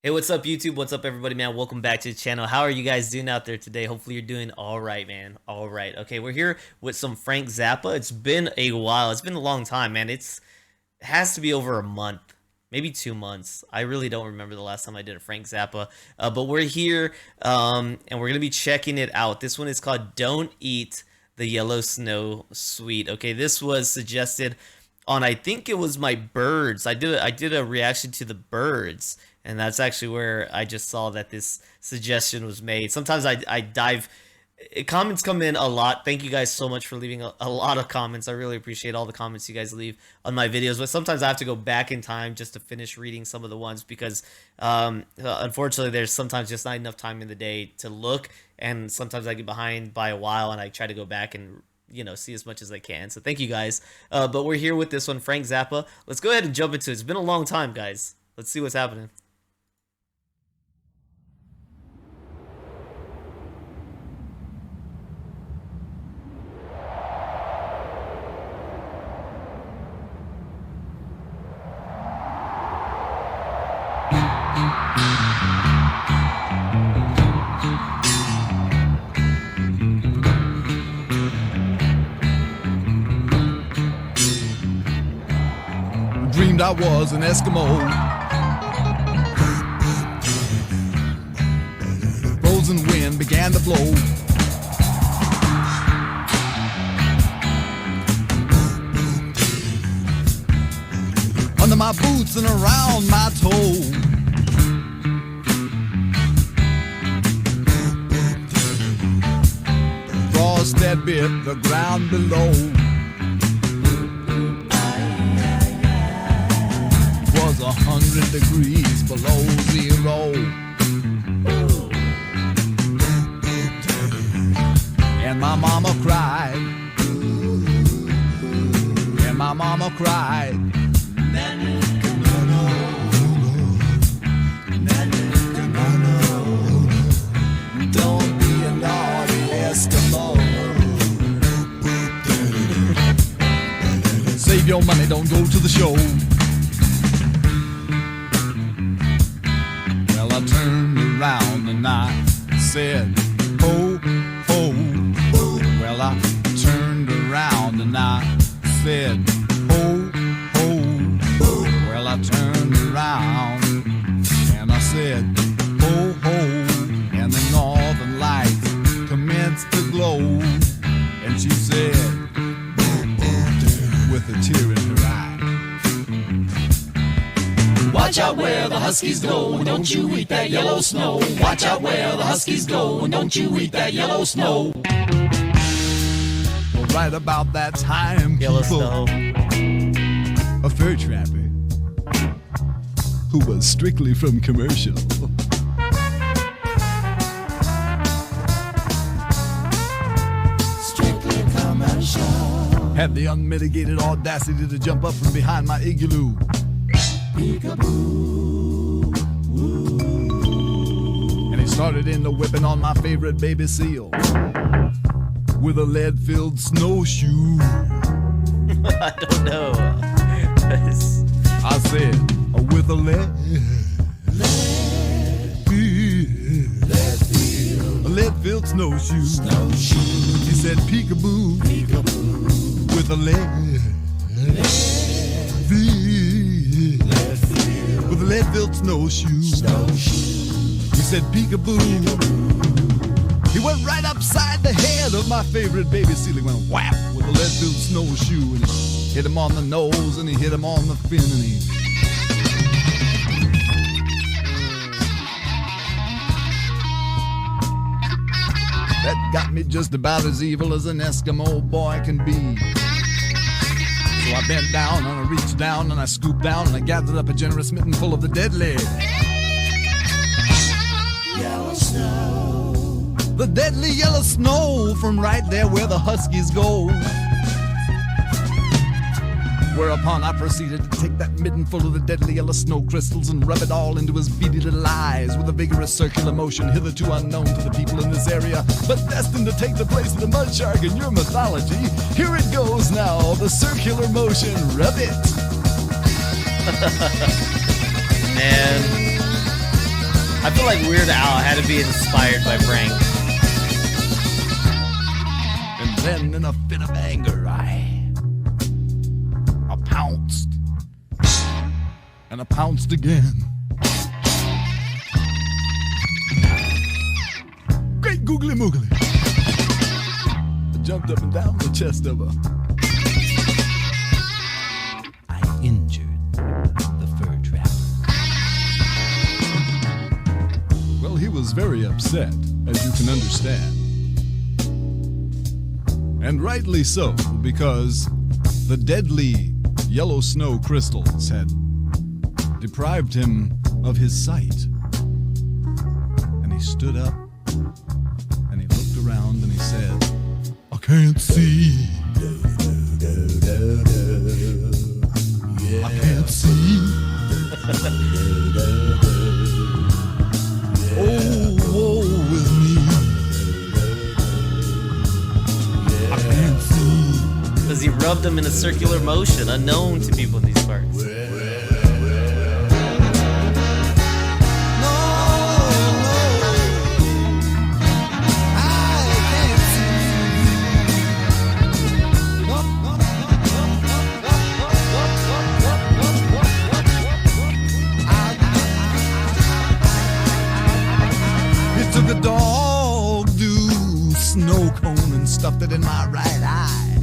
Hey, what's up, YouTube? What's up, everybody, man? Welcome back to the channel. How are you guys doing out there today? Hopefully, you're doing all right, man. All right. Okay, we're here with some Frank Zappa. It's been a while. It's been a long time, man. It has to be over a month, maybe 2 months. I really don't remember the last time I did a Frank Zappa. But we're here, and we're gonna be checking it out. This one is called "Don't Eat the Yellow Snow Sweet." Okay, this was suggested on, I think it was my birds. I did a reaction to the birds, and that's actually where I just saw that this suggestion was made. Sometimes I dive. Comments come in a lot. Thank you guys so much for leaving a lot of comments. I really appreciate all the comments you guys leave on my videos. But sometimes I have to go back in time just to finish reading some of the ones because unfortunately there's sometimes just not enough time in the day to look, and sometimes I get behind by a while and I try to go back and see as much as I can. So thank you guys. But we're here with this one, Frank Zappa. Let's go ahead and jump into it. It's been a long time, guys. Let's see what's happening. Dreamed I was an Eskimo. Frozen wind began to blow. Under my boots and around my toe. Frost that bit the ground below. Was 100 degrees below zero. And my mama cried. And my mama cried. Don't be a naughty Eskimo. Save your money, don't go to the show. Well, I turned around and I said, ho, ho. Well, I turned around and I said, ho, ho. Well, I turned around and I said, ho, ho. And the northern lights commenced to glow. And she said, with a tear in her eye, watch out where the huskies go, and don't you eat that yellow snow. Watch out where the huskies go, and don't you eat that yellow snow. Well, right about that time, Yellow people, snow. a fur trapper who was strictly from commercial had the unmitigated audacity to jump up from behind my igloo. Peekaboo. And he started into whipping on my favorite baby seal with a lead-filled snowshoe. I don't know. I said, with a lead-filled snowshoe. He said, peekaboo, with a with a lead-filled snowshoe. He said, peekaboo. He went right upside the head of my favorite baby seal. He went whap with a lead-filled snowshoe, and he hit him on the nose, and he hit him on the fin, and he that got me just about as evil as an Eskimo boy can be. So I bent down and I reached down and I scooped down and I gathered up a generous mitten full of the deadly yellow snow. The deadly yellow snow from right there where the huskies go. Whereupon I proceeded to take that midden full of the deadly yellow snow crystals and rub it all into his beady little eyes with a vigorous circular motion hitherto unknown to the people in this area, but destined to take the place of the mud shark in your mythology. Here it goes now, the circular motion, rub it. Man. I feel like Weird Al had to be inspired by Frank. And then in a fit of anger, I pounced. And I pounced again. Great googly moogly. I jumped up and down the chest of her. I injured the fur trapper. Well, he was very upset, as you can understand. And rightly so, because the deadly yellow snow crystals had deprived him of his sight. And he stood up, and he looked around, and he said, I can't see. I can't see. Oh, woe is me. I can't see. Because he rubbed them in a circular motion, unknown to people in these parts. Took a dog do snow cone and stuffed it in my right eye.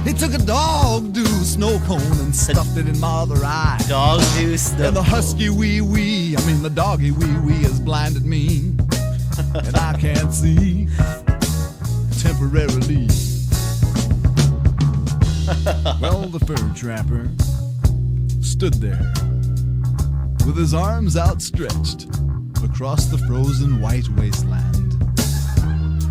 He took a dog do snow cone and stuffed it in my other eye. Dog do stuff. And the husky wee wee, the doggy wee wee has blinded me. And I can't see temporarily. Well, the fur trapper stood there with his arms outstretched across the frozen white wasteland,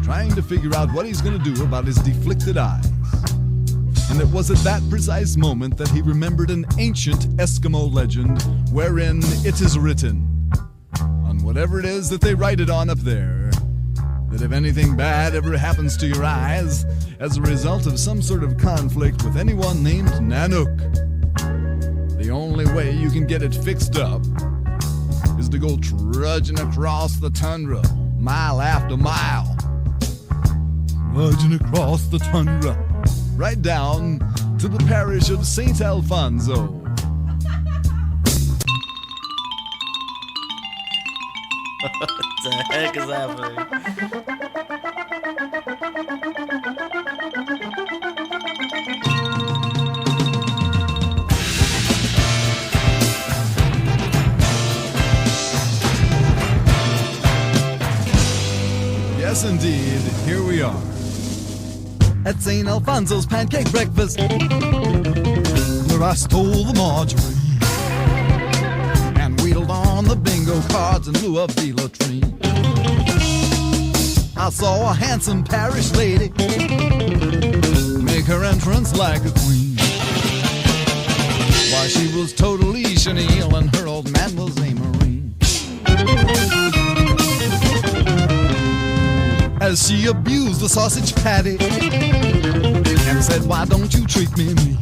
trying to figure out what he's going to do about his deflicted eyes. And it was at that precise moment that he remembered an ancient Eskimo legend wherein it is written, on whatever it is that they write it on up there, that if anything bad ever happens to your eyes as a result of some sort of conflict with anyone named Nanook, the only way you can get it fixed up is to go trudging across the tundra, mile after mile. Trudging across the tundra, right down to the parish of St. Alfonso. What the heck is happening? Yes, indeed, here we are at St. Alfonso's pancake breakfast, where I stole the margarine and wheedled on the bingo cards in lieu of the latrine. I saw a handsome parish lady make her entrance like a queen, while she was totally chenille and her old man was a Marine. As she abused the sausage patty and said, why don't you treat me mean?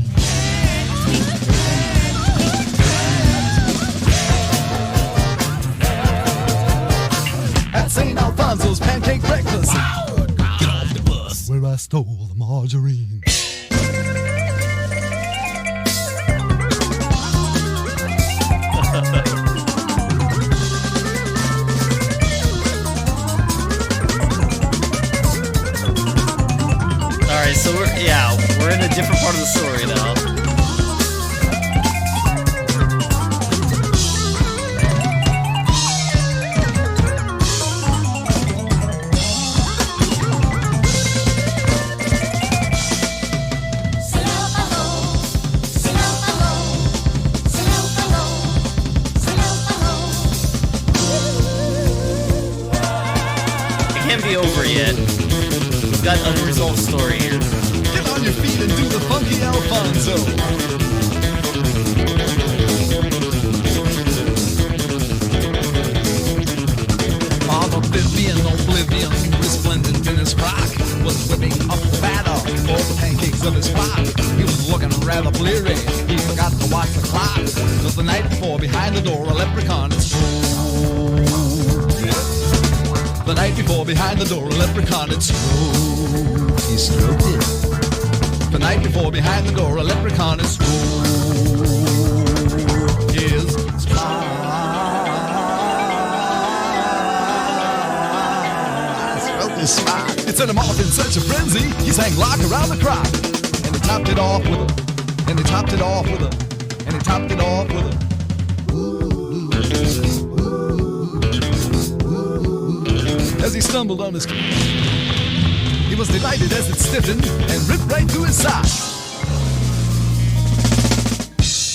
At St. Alfonso's pancake breakfast, get off the bus, where I stole the margarine. Alright, so we're in a different part of the story now. It can't be over yet. We've got an unresolved story here. Get on your feet and do the funky Alfonso. Father Vivian, oblivion, resplendent in his frock, was whipping up the batter for the pancakes of his flock. He was looking rather bleary. He forgot to watch the clock. Just the night before, behind the door, a leprechaun had strolled night before, behind the door, a leprechaun had stroked. He stroked it. The night before, behind the door, a leprechaun had stroked his spine. Stroked his spine. It set him off in such a frenzy. He sang "Lock Around the Clock," and he topped it off with a, and he topped it off with a, and he topped it off with a. As he stumbled on his feet, he was delighted as it stiffened and ripped right through his side.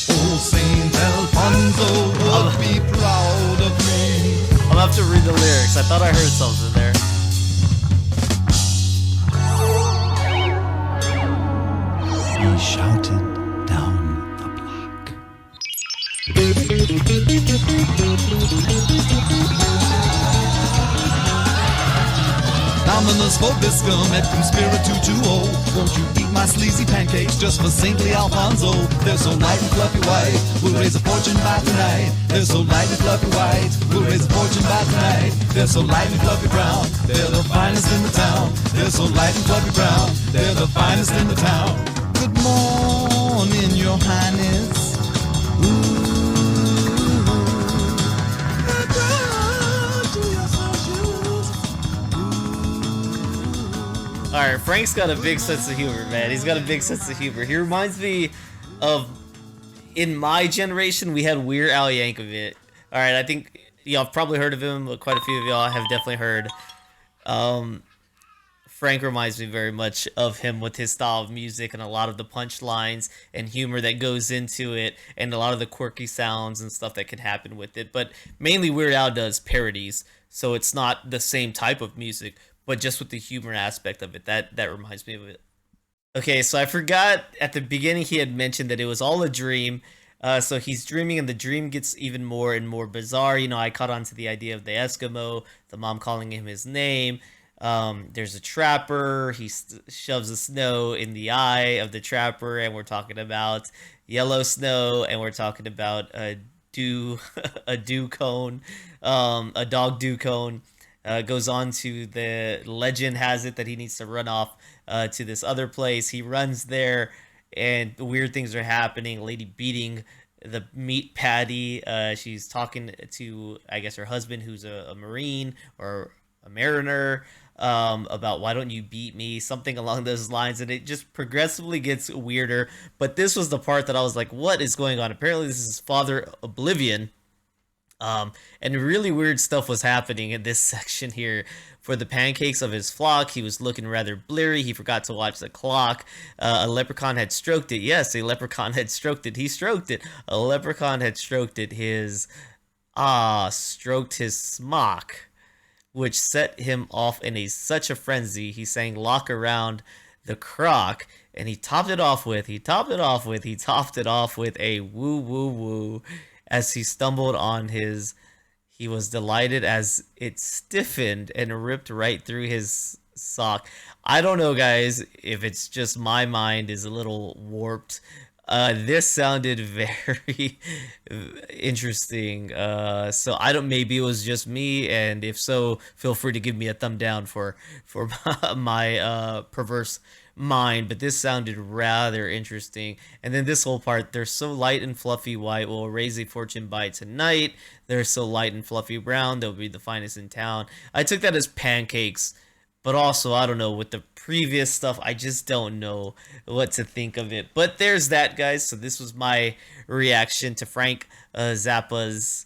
Oh, Saint Alfonso would be proud of me. I'm gonna have to read the lyrics. I thought I heard something there. He shouted down the block. Dominus vobiscum et cum spiritu tuo. Won't you eat my sleazy pancakes just for saintly Alfonso? They're so light and fluffy white, we'll raise a fortune by tonight. They're so light and fluffy white, we'll raise a fortune by tonight. They're so light and fluffy brown, they're the finest in the town. They're so light and fluffy brown, they're the finest in the town. Good morning, your highness. Alright, Frank's got a big sense of humor, man. He's got a big sense of humor. He reminds me of, in my generation, we had Weird Al Yankovic. Alright, I think y'all have probably heard of him, but quite a few of y'all have definitely heard. Frank reminds me very much of him with his style of music and a lot of the punchlines and humor that goes into it and a lot of the quirky sounds and stuff that can happen with it. But mainly Weird Al does parodies, so it's not the same type of music, but just with the humor aspect of it. That reminds me of it. Okay, so I forgot at the beginning he had mentioned that it was all a dream. So he's dreaming, and the dream gets even more and more bizarre. You know, I caught on to the idea of the Eskimo, the mom calling him his name. There's a trapper. He shoves the snow in the eye of the trapper, and we're talking about yellow snow, and we're talking about a dew cone, a dog dew cone. Goes on to the legend has it that he needs to run off to this other place. He runs there, and weird things are happening. A lady beating the meat patty. She's talking to, I guess, her husband, who's a Marine or a mariner, about why don't you beat me, something along those lines. And it just progressively gets weirder. But this was the part that I was like, what is going on? Apparently this is Father Oblivion. And really weird stuff was happening in this section here. For the pancakes of his flock, he was looking rather bleary. He forgot to watch the clock. A leprechaun had stroked it. Yes, a leprechaun had stroked it. He stroked it. A leprechaun had stroked it. Stroked his smock, which set him off in such a frenzy. He sang "Lock Around the Crock," and he topped it off with a woo woo woo. As he stumbled on he was delighted as it stiffened and ripped right through his sock. I don't know, guys, if it's just my mind is a little warped. This sounded very interesting. So maybe it was just me, and if so, feel free to give me a thumb down for my perverse mind. But this sounded rather interesting. And then this whole part, they're so light and fluffy white, will raise a fortune by tonight. They're so light and fluffy brown, they'll be the finest in town. I took that as pancakes, but also, I don't know, with the previous stuff, I just don't know what to think of it. But there's that, guys. So this was my reaction to Frank Zappa's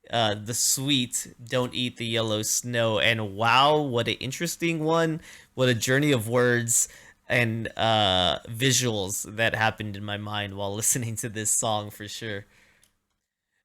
The Sweet Don't Eat the Yellow Snow. And wow, what an interesting one. What a journey of words and visuals that happened in my mind while listening to this song, for sure.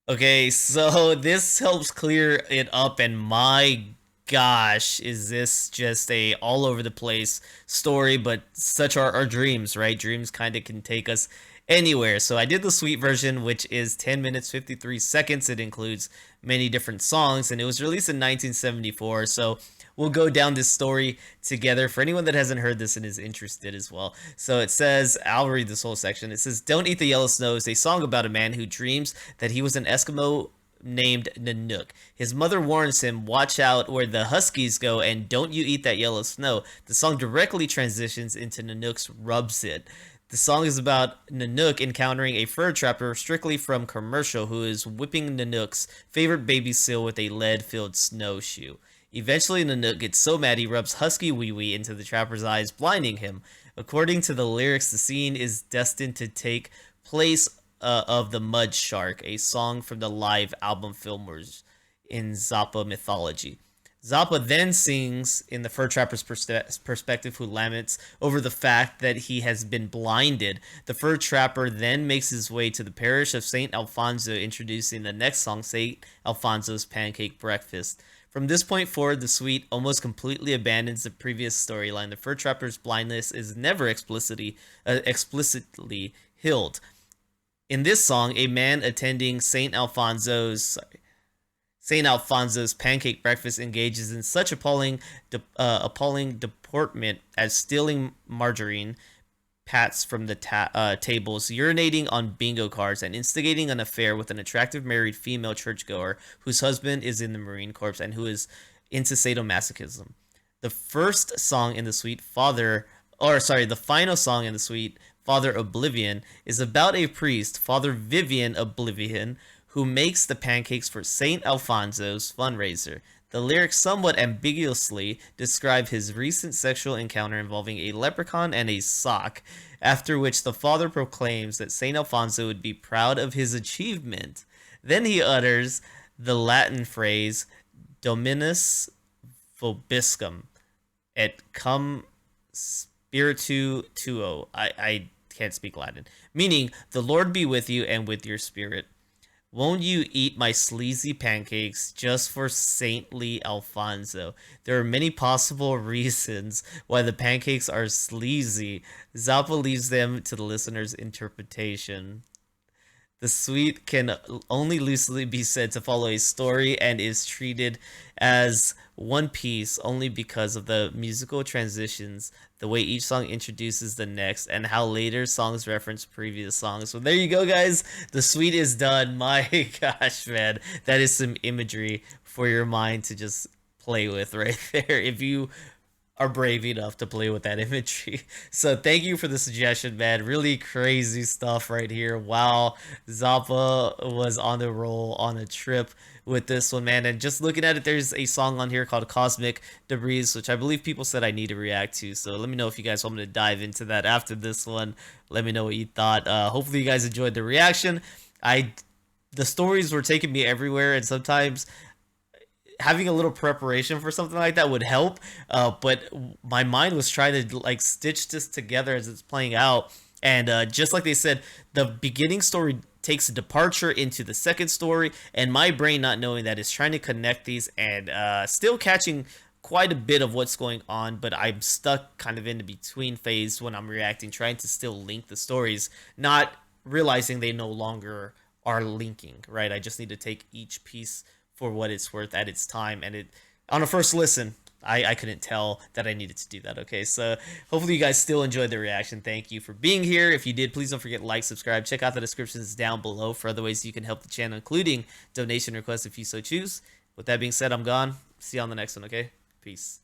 Okay, so this helps clear it up, and my gosh, is this just a all over the place story? But such are our dreams, right? Dreams kind of can take us anywhere. So I did the sweet version, which is 10 minutes 53 seconds. It includes many different songs, and it was released in 1974. So we'll go down this story together for anyone that hasn't heard this and is interested as well. So it says, I'll read this whole section. It says, "Don't Eat the Yellow Snow" is a song about a man who dreams that he was an Eskimo named Nanook. His mother warns him, watch out where the huskies go and don't you eat that yellow snow. The song directly transitions into Nanook's Rubs It. The song is about Nanook encountering a fur trapper strictly from commercial who is whipping Nanook's favorite baby seal with a lead-filled snowshoe. Eventually, Nanook gets so mad he rubs husky wee-wee into the trapper's eyes, blinding him. According to the lyrics, the scene is destined to take place of the Mud Shark, a song from the live album Filmers in Zappa mythology. Zappa then sings in the fur trapper's perspective, who laments over the fact that he has been blinded. The fur trapper then makes his way to the parish of St. Alfonso, introducing the next song, St. Alfonso's Pancake Breakfast. From this point forward, the suite almost completely abandons the previous storyline. The fur trapper's blindness is never explicitly healed. In this song, a man attending St. Alfonso's pancake breakfast engages in such appalling deportment as stealing margarine pats from the tables, urinating on bingo cards, and instigating an affair with an attractive married female churchgoer whose husband is in the Marine Corps and who is into sadomasochism. The first song in the suite, the final song in the suite, Father Oblivion, is about a priest, Father Vivian Oblivion, who makes the pancakes for St. Alfonso's fundraiser. The lyrics somewhat ambiguously describe his recent sexual encounter involving a leprechaun and a sock, after which the father proclaims that St. Alfonso would be proud of his achievement. Then he utters the Latin phrase Dominus vobiscum et cum spiritu tuo. I can't speak Latin. Meaning, the Lord be with you and with your spirit. Won't you eat my sleazy pancakes just for saintly Alfonso? There are many possible reasons why the pancakes are sleazy. Zappa leaves them to the listener's interpretation. The suite can only loosely be said to follow a story and is treated as one piece only because of the musical transitions, the way each song introduces the next, and how later songs reference previous songs. So there you go, guys. The suite is done. My gosh, man. That is some imagery for your mind to just play with right there. If you are brave enough to play with that imagery. So thank you for the suggestion, man. Really crazy stuff right here. Wow, Zappa was on the roll, on a trip with this one, man. And just looking at it, there's a song on here called Cosmic Debris, which I believe people said I need to react to. So let me know if you guys want me to dive into that after this one. Let me know what you thought. Hopefully you guys enjoyed the reaction. The stories were taking me everywhere, and sometimes having a little preparation for something like that would help, but my mind was trying to like stitch this together as it's playing out. And just like they said, the beginning story takes a departure into the second story, and my brain, not knowing that, is trying to connect these and still catching quite a bit of what's going on, but I'm stuck kind of in the between phase when I'm reacting, trying to still link the stories, not realizing they no longer are linking, right? I just need to take each piece for what it's worth at its time, and on a first listen, I couldn't tell that I needed to do that. Okay, so hopefully you guys still enjoyed the reaction. Thank you for being here. If you did, please don't forget to like, subscribe, check out the descriptions down below for other ways you can help the channel, including donation requests if you so choose. With that being said, I'm gone. See you on the next one. Okay, peace.